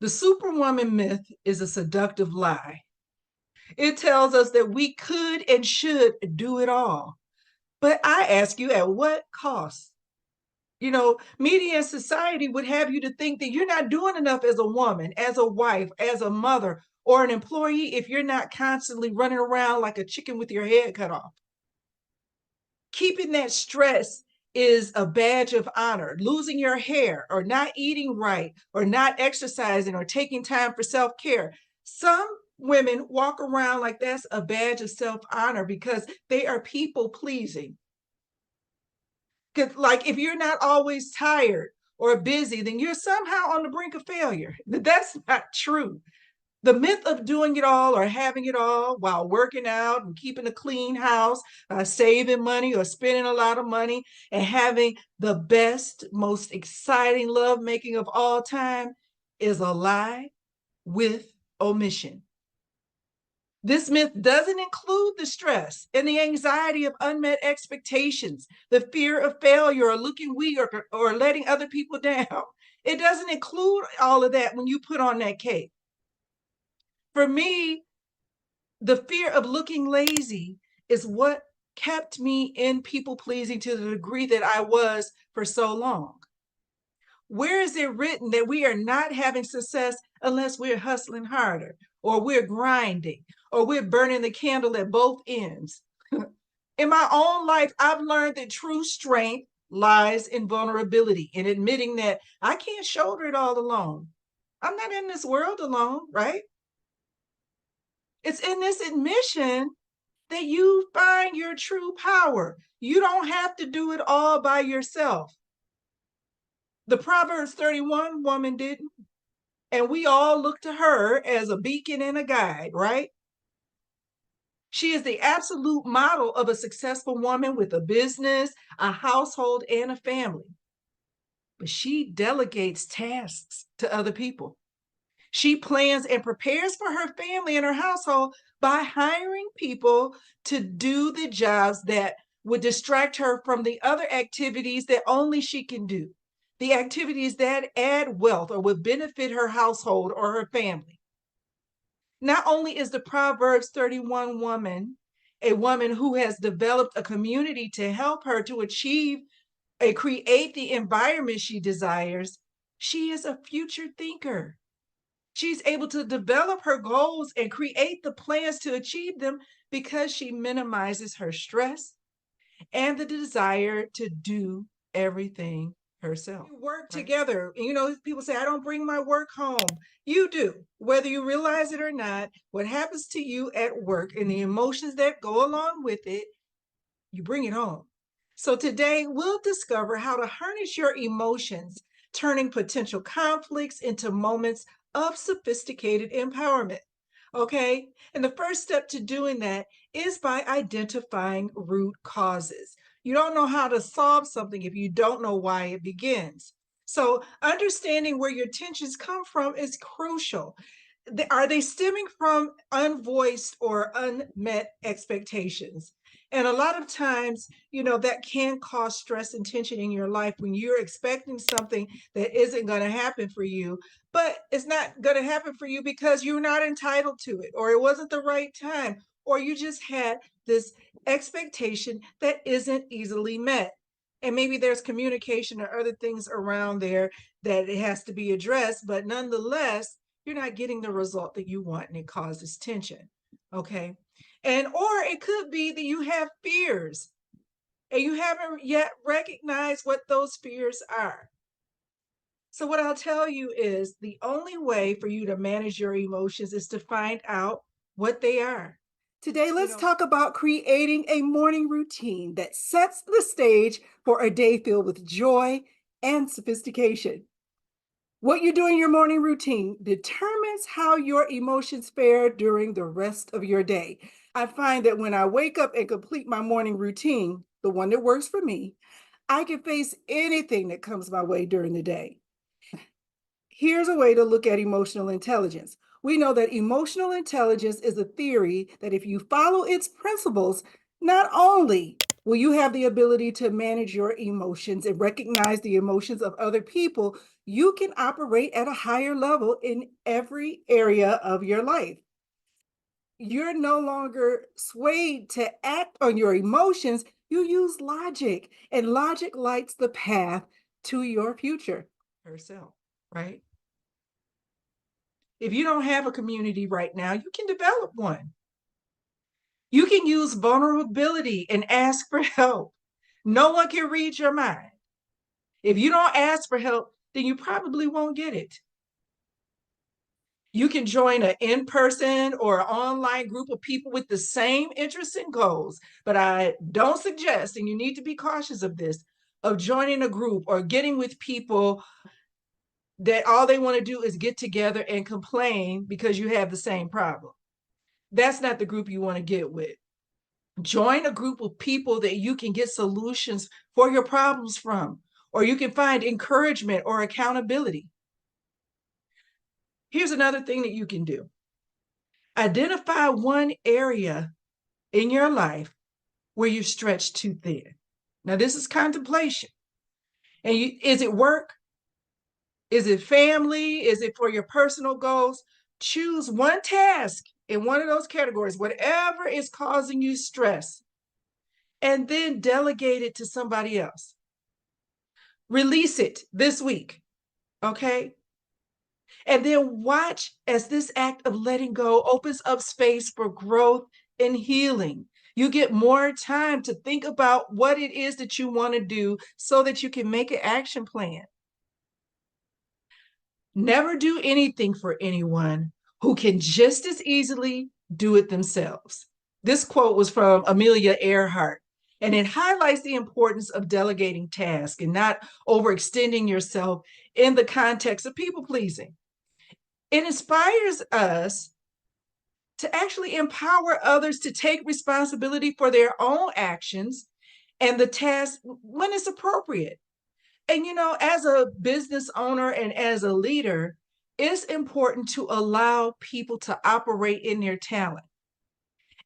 The superwoman myth is a seductive lie. It tells us that we could and should do it all. But I ask you, at what cost? Media and society would have you to think that you're not doing enough as a woman, as a wife, as a mother, or an employee if you're not constantly running around like a chicken with your head cut off. Keeping that stress is a badge of honor. Losing your hair, or not eating right, or not exercising, or taking time for self care. Some women walk around like that's a badge of self honor because they are people pleasing. Because, like, if you're not always tired or busy, then you're somehow on the brink of failure. That's not true. The myth of doing it all or having it all while working out and keeping a clean house, saving money or spending a lot of money, and having the best, most exciting lovemaking of all time is a lie with omission. This myth doesn't include the stress and the anxiety of unmet expectations, the fear of failure or looking weak or letting other people down. It doesn't include all of that when you put on that cape. For me, the fear of looking lazy is what kept me in people pleasing to the degree that I was for so long. Where is it written that we are not having success unless we're hustling harder, or we're grinding, or we're burning the candle at both ends? In my own life, I've learned that true strength lies in vulnerability, in admitting that I can't shoulder it all alone. I'm not in this world alone, right? It's in this admission that you find your true power. You don't have to do it all by yourself. The Proverbs 31 woman didn't, and we all look to her as a beacon and a guide, right? She is the absolute model of a successful woman with a business, a household, and a family. But she delegates tasks to other people. She plans and prepares for her family and her household by hiring people to do the jobs that would distract her from the other activities that only she can do, the activities that add wealth or would benefit her household or her family. Not only is the Proverbs 31 woman a woman who has developed a community to help her to achieve and create the environment she desires, she is a future thinker. She's able to develop her goals and create the plans to achieve them because she minimizes her stress and the desire to do everything herself. You work right together. People say, I don't bring my work home. You do, whether you realize it or not. What happens to you at work and the emotions that go along with it, you bring it home. So today we'll discover how to harness your emotions, turning potential conflicts into moments of sophisticated empowerment. Okay. And the first step to doing that is by identifying root causes. You don't know how to solve something if you don't know why it begins. So, understanding where your tensions come from is crucial. Are they stemming from unvoiced or unmet expectations? And a lot of times, that can cause stress and tension in your life when you're expecting something that isn't going to happen for you, but it's not going to happen for you because you're not entitled to it, or it wasn't the right time, or you just had this expectation that isn't easily met. And maybe there's communication or other things around there that it has to be addressed, but nonetheless, you're not getting the result that you want and it causes tension. Okay. And or it could be that you have fears and you haven't yet recognized what those fears are. So what I'll tell you is the only way for you to manage your emotions is to find out what they are. Today, let's talk about creating a morning routine that sets the stage for a day filled with joy and sophistication. What you do in your morning routine determines how your emotions fare during the rest of your day. I find that when I wake up and complete my morning routine, the one that works for me, I can face anything that comes my way during the day. Here's a way to look at emotional intelligence. We know that emotional intelligence is a theory that if you follow its principles, not only Well, you have the ability to manage your emotions and recognize the emotions of other people. You can operate at a higher level in every area of your life. You're no longer swayed to act on your emotions. You use logic, and logic lights the path to your future. Herself, right? If you don't have a community right now, you can develop one. You can use vulnerability and ask for help. No one can read your mind. If you don't ask for help, then you probably won't get it. You can join an in-person or online group of people with the same interests and goals, but I don't suggest, and you need to be cautious of this, of joining a group or getting with people that all they want to do is get together and complain because you have the same problem. That's not the group you want to get with. Join a group of people that you can get solutions for your problems from, or you can find encouragement or accountability. Here's another thing that you can do. Identify one area in your life where you're stretched too thin. Now, this is contemplation. And is it work? Is it family? Is it for your personal goals? Choose one task in one of those categories, whatever is causing you stress, and then delegate it to somebody else. Release it this week, okay? And then watch as this act of letting go opens up space for growth and healing. You get more time to think about what it is that you want to do so that you can make an action plan. Never do anything for anyone who can just as easily do it themselves. This quote was from Amelia Earhart, and it highlights the importance of delegating tasks and not overextending yourself in the context of people pleasing. It inspires us to actually empower others to take responsibility for their own actions and the task when it's appropriate. And, as a business owner and as a leader, it's important to allow people to operate in their talent.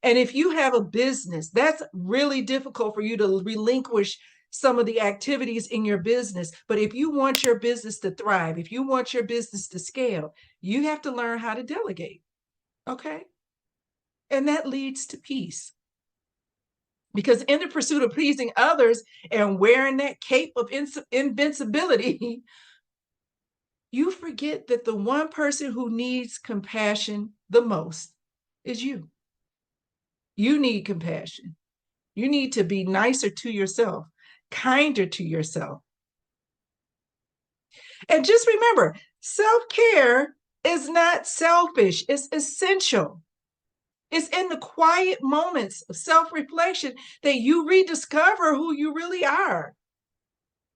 And if you have a business, that's really difficult for you to relinquish some of the activities in your business. But if you want your business to thrive, if you want your business to scale, you have to learn how to delegate. Okay. And that leads to peace. Because in the pursuit of pleasing others and wearing that cape of invincibility, you forget that the one person who needs compassion the most is you. You need compassion. You need to be nicer to yourself, kinder to yourself. And just remember, self-care is not selfish, it's essential. It's in the quiet moments of self-reflection that you rediscover who you really are.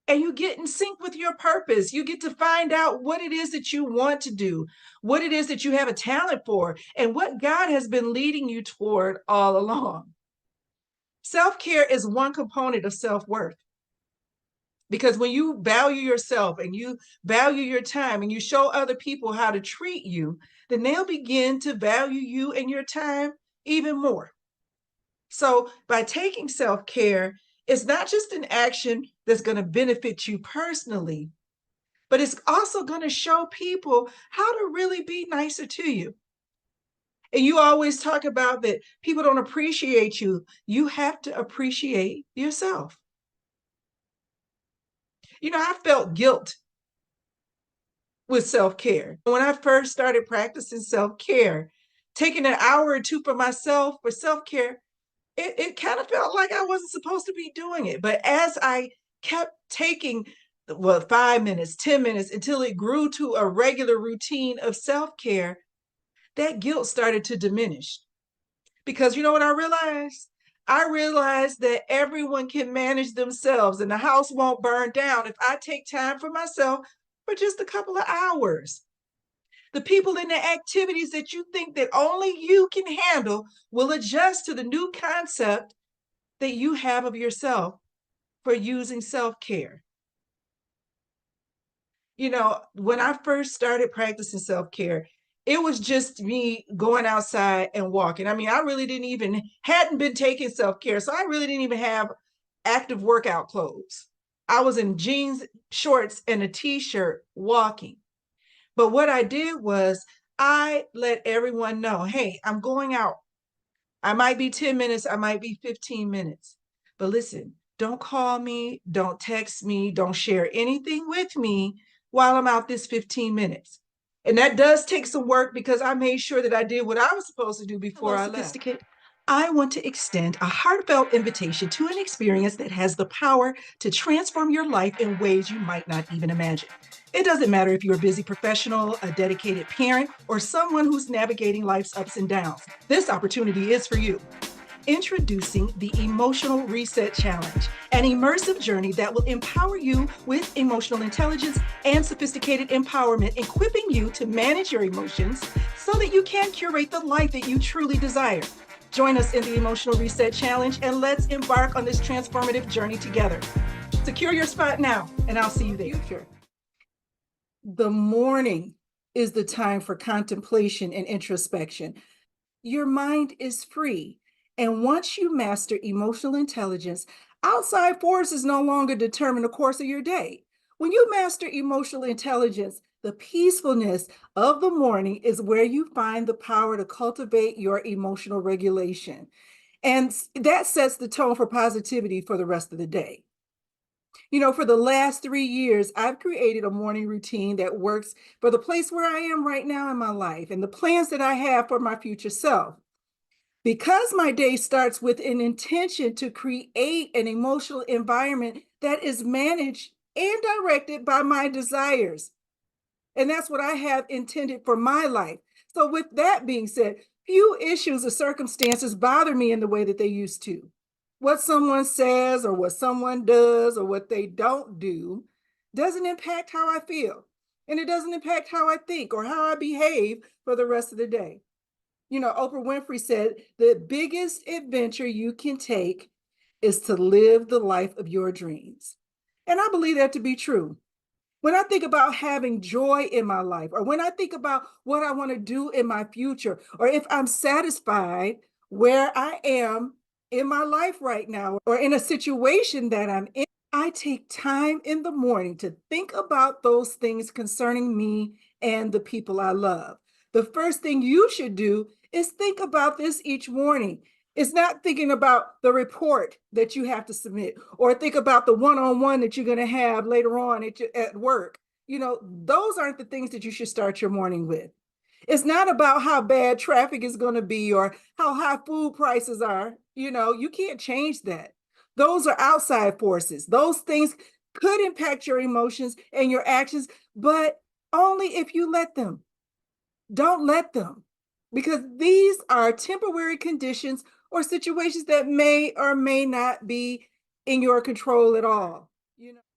And you get in sync with your purpose. You get to find out what it is that you want to do, what it is that you have a talent for, and what God has been leading you toward all along. Self-care is one component of self-worth. Because when you value yourself and you value your time and you show other people how to treat you, then they'll begin to value you and your time even more. So by taking self-care, it's not just an action that's going to benefit you personally, but it's also going to show people how to really be nicer to you. And you always talk about that people don't appreciate you. You have to appreciate yourself. I felt guilt with self-care. When I first started practicing self-care, taking an hour or two for myself for self-care, it kind of felt like I wasn't supposed to be doing it. But as I kept taking, 5 minutes, 10 minutes, until it grew to a regular routine of self-care, that guilt started to diminish. Because you know what I realized? I realized that everyone can manage themselves and the house won't burn down if I take time for myself for just a couple of hours. The people and the activities that you think that only you can handle will adjust to the new concept that you have of yourself for using self-care. When I first started practicing self-care, it was just me going outside and walking. I mean, I really hadn't been taking self-care. So I really didn't even have active workout clothes. I was in jeans, shorts, and a t-shirt walking. But what I did was I let everyone know, hey, I'm going out. I might be 10 minutes, I might be 15 minutes. But listen, don't call me, don't text me, don't share anything with me while I'm out this 15 minutes. And that does take some work because I made sure that I did what I was supposed to do before I left. I want to extend a heartfelt invitation to an experience that has the power to transform your life in ways you might not even imagine. It doesn't matter if you're a busy professional, a dedicated parent, or someone who's navigating life's ups and downs. This opportunity is for you. Introducing the Emotional Reset Challenge, an immersive journey that will empower you with emotional intelligence and sophisticated empowerment, equipping you to manage your emotions so that you can curate the life that you truly desire. Join us in the Emotional Reset Challenge and let's embark on this transformative journey together. Secure your spot now, and I'll see you there. The morning is the time for contemplation and introspection. Your mind is free. And once you master emotional intelligence, outside forces no longer determine the course of your day. When you master emotional intelligence, the peacefulness of the morning is where you find the power to cultivate your emotional regulation. And that sets the tone for positivity for the rest of the day. You know, for the last 3 years, I've created a morning routine that works for the place where I am right now in my life and the plans that I have for my future self. Because my day starts with an intention to create an emotional environment that is managed and directed by my desires. And that's what I have intended for my life. So, with that being said, few issues or circumstances bother me in the way that they used to. What someone says or what someone does or what they don't do doesn't impact how I feel. And it doesn't impact how I think or how I behave for the rest of the day. You know, Oprah Winfrey said the biggest adventure you can take is to live the life of your dreams. And I believe that to be true. When I think about having joy in my life, or when I think about what I want to do in my future, or if I'm satisfied where I am in my life right now, or in a situation that I'm in, I take time in the morning to think about those things concerning me and the people I love. The first thing you should do is think about this each morning. It's not thinking about the report that you have to submit or think about the one-on-one that you're going to have later on at work. You know, those aren't the things that you should start your morning with. It's not about how bad traffic is going to be or how high food prices are. You know, you can't change that. Those are outside forces. Those things could impact your emotions and your actions, but only if you let them. Don't let them, because these are temporary conditions or situations that may or may not be in your control at all.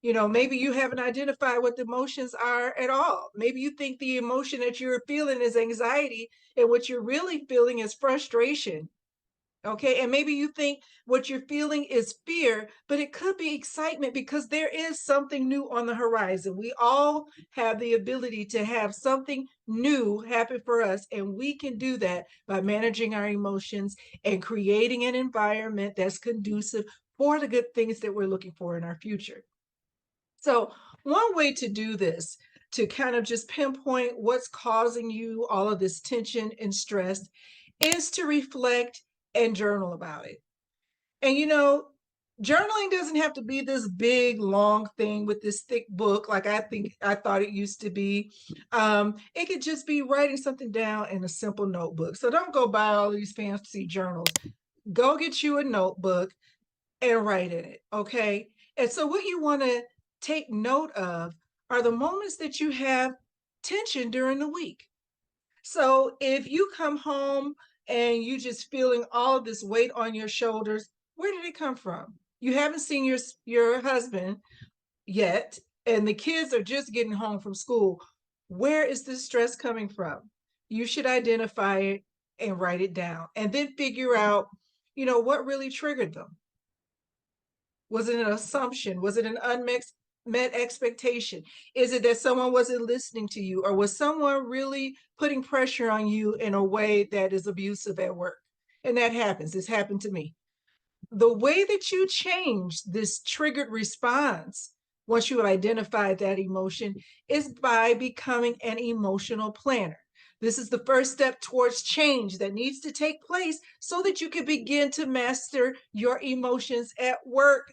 Maybe you haven't identified what the emotions are at all. Maybe you think the emotion that you're feeling is anxiety, and what you're really feeling is frustration. Okay. And maybe you think what you're feeling is fear, but it could be excitement because there is something new on the horizon. We all have the ability to have something new happen for us. And we can do that by managing our emotions and creating an environment that's conducive for the good things that we're looking for in our future. So, one way to do this, to kind of just pinpoint what's causing you all of this tension and stress, is to reflect and journal about it. And journaling doesn't have to be this big, long thing with this thick book like I thought it used to be. It could just be writing something down in a simple notebook. So don't go buy all these fancy journals. Go get you a notebook and write in it. Okay. And so, what you want to take note of are the moments that you have tension during the week. So if you come home and you just feeling all of this weight on your shoulders, where did it come from? You haven't seen your husband yet, and the kids are just getting home from school. Where is this stress coming from? You should identify it and write it down, and then figure out, what really triggered them. Was it an assumption? Was it an unmet expectation? Is it that someone wasn't listening to you, or was someone really putting pressure on you in a way that is abusive at work? And that happens. It's happened to me. the way that you change this triggered response, once you have identified that emotion, is by becoming an emotional planner. This is the first step towards change that needs to take place so that you can begin to master your emotions at work.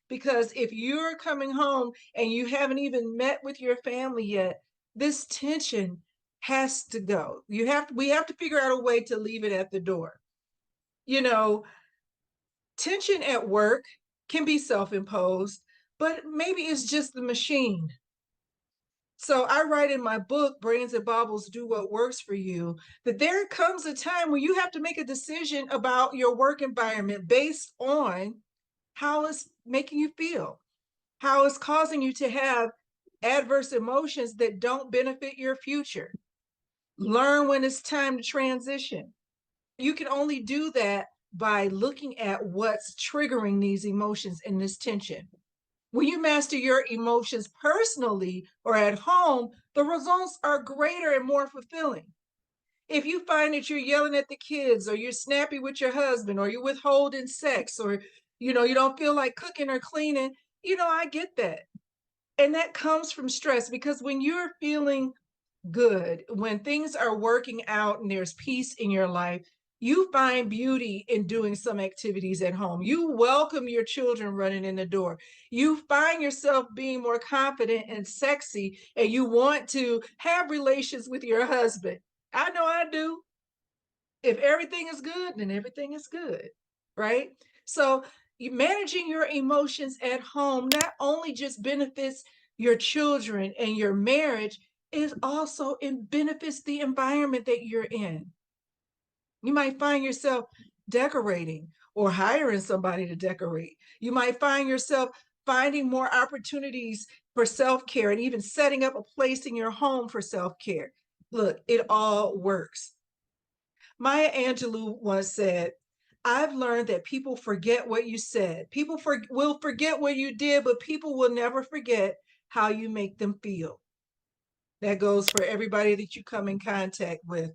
Because if you're coming home and you haven't even met with your family yet, this tension has to go. We have to figure out a way to leave it at the door. You know, tension at work can be self-imposed, but maybe it's just the machine. So I write in my book, Brains and Baubles, Do What Works for You, that there comes a time where you have to make a decision about your work environment based on how it's making you feel, how it's causing you to have adverse emotions that don't benefit your future. Learn when it's time to transition. You can only do that by looking at what's triggering these emotions and this tension. When you master your emotions personally or at home, the results are greater and more fulfilling. If you find that you're yelling at the kids, or you're snappy with your husband, or you're withholding sex, or you don't feel like cooking or cleaning, I get that. And that comes from stress, because when you're feeling good, when things are working out and there's peace in your life, you find beauty in doing some activities at home. You welcome your children running in the door. You find yourself being more confident and sexy, and you want to have relations with your husband. I know I do. If everything is good, then everything is good, right? So managing your emotions at home not only just benefits your children and your marriage, it also benefits the environment that you're in. You might find yourself decorating or hiring somebody to decorate. You might find yourself finding more opportunities for self-care and even setting up a place in your home for self-care. Look, it all works. Maya Angelou once said, I've learned that people forget what you said. Will forget what you did, but people will never forget how you make them feel. That goes for everybody that you come in contact with,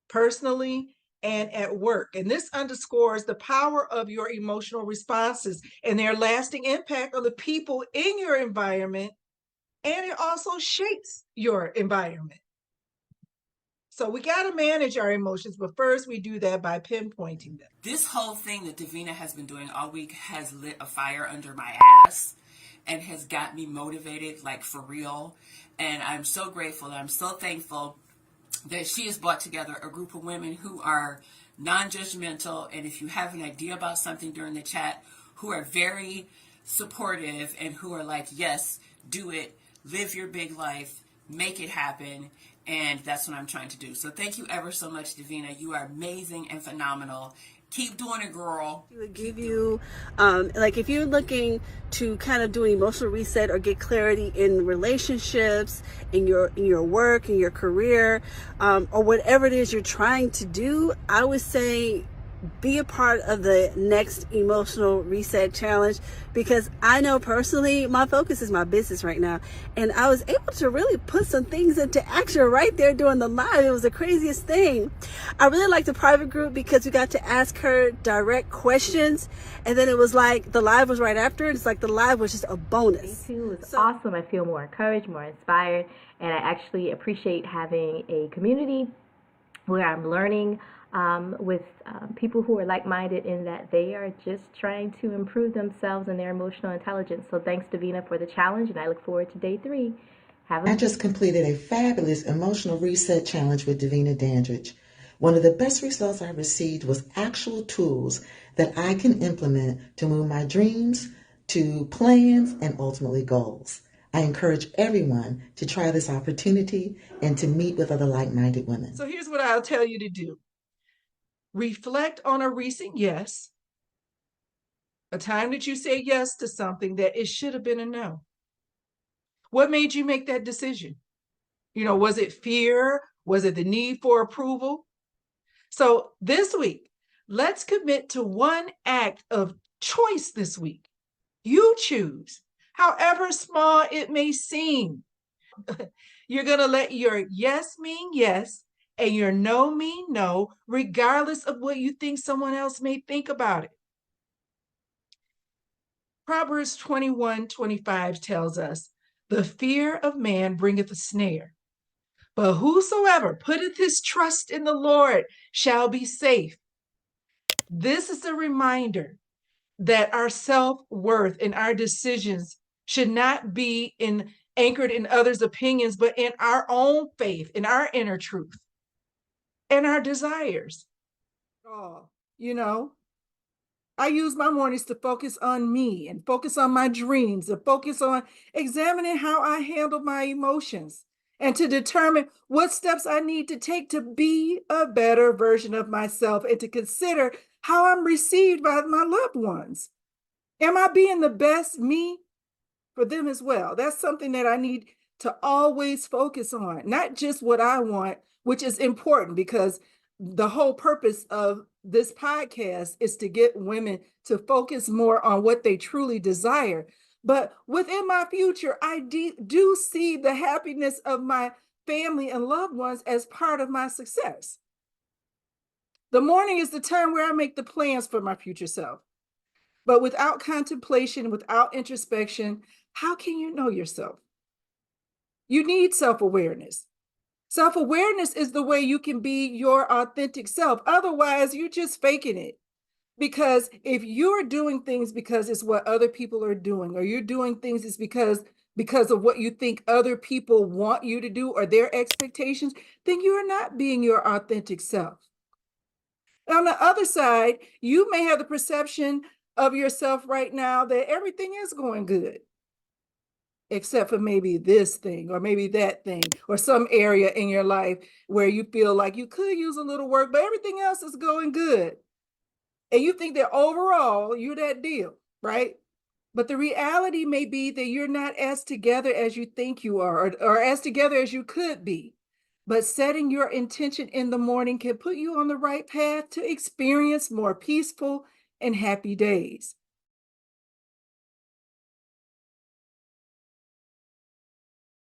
personally and at work. And this underscores the power of your emotional responses and their lasting impact on the people in your environment. And it also shapes your environment. So we got to manage our emotions, but first we do that by pinpointing them. This whole thing that Davina has been doing all week has lit a fire under my ass and has got me motivated, like for real. And I'm so grateful and I'm so thankful that she has brought together a group of women who are non-judgmental, and if you have an idea about something during the chat, who are very supportive and who are like, yes, do it, live your big life, make it happen. And that's what I'm trying to do. So thank you ever so much, Davina. You are amazing and phenomenal. Keep doing it, girl. It would give you, like if you're looking to kind of do an emotional reset or get clarity in relationships, in your work, in your career, or whatever it is you're trying to do, I would say be a part of the next emotional reset challenge, because I know personally my focus is my business right now, and I was able to really put some things into action right there during the live. It was the craziest thing. I really liked the private group because we got to ask her direct questions, and then it was like the live was right after it. It's like the live was just a bonus. Me too. It's awesome. I feel more encouraged, more inspired, and I actually appreciate having a community where I'm learning with people who are like-minded in that they are just trying to improve themselves and their emotional intelligence. So thanks, Davina, for the challenge, and I look forward to day 3. I just completed a fabulous emotional reset challenge with Davina Dandridge. One of the best results I received was actual tools that I can implement to move my dreams to plans and ultimately goals. I encourage everyone to try this opportunity and to meet with other like-minded women. So here's what I'll tell you to do. Reflect on a recent yes, a time that you say yes to something that it should have been a no. What made you make that decision? Was it fear? Was it the need for approval? So this week, let's commit to one act of choice this week. You choose, however small it may seem. You're going to let your yes mean yes and your no mean no, regardless of what you think someone else may think about it. Proverbs 21:25 tells us, the fear of man bringeth a snare, but whosoever putteth his trust in the Lord shall be safe. This is a reminder that our self-worth and our decisions should not be anchored in others' opinions, but in our own faith, in our inner truth, and our desires. Oh, you know, I use my mornings to focus on me and focus on my dreams and focus on examining how I handle my emotions and to determine what steps I need to take to be a better version of myself and to consider how I'm received by my loved ones. Am I being the best me for them as well? That's something that I need to always focus on, not just what I want, which is important because the whole purpose of this podcast is to get women to focus more on what they truly desire. But within my future, I do see the happiness of my family and loved ones as part of my success. The morning is the time where I make the plans for my future self. But without contemplation, without introspection, how can you know yourself? You need self-awareness. Self-awareness is the way you can be your authentic self. Otherwise, you're just faking it. Because if you're doing things because it's what other people are doing, or you're doing things is because of what you think other people want you to do or their expectations, then you're not being your authentic self. On the other side, you may have the perception of yourself right now that everything is going good, except for maybe this thing or maybe that thing or some area in your life where you feel like you could use a little work, but everything else is going good. And you think that overall you're that deal, right? But the reality may be that you're not as together as you think you are, or as together as you could be. But setting your intention in the morning can put you on the right path to experience more peaceful and happy days.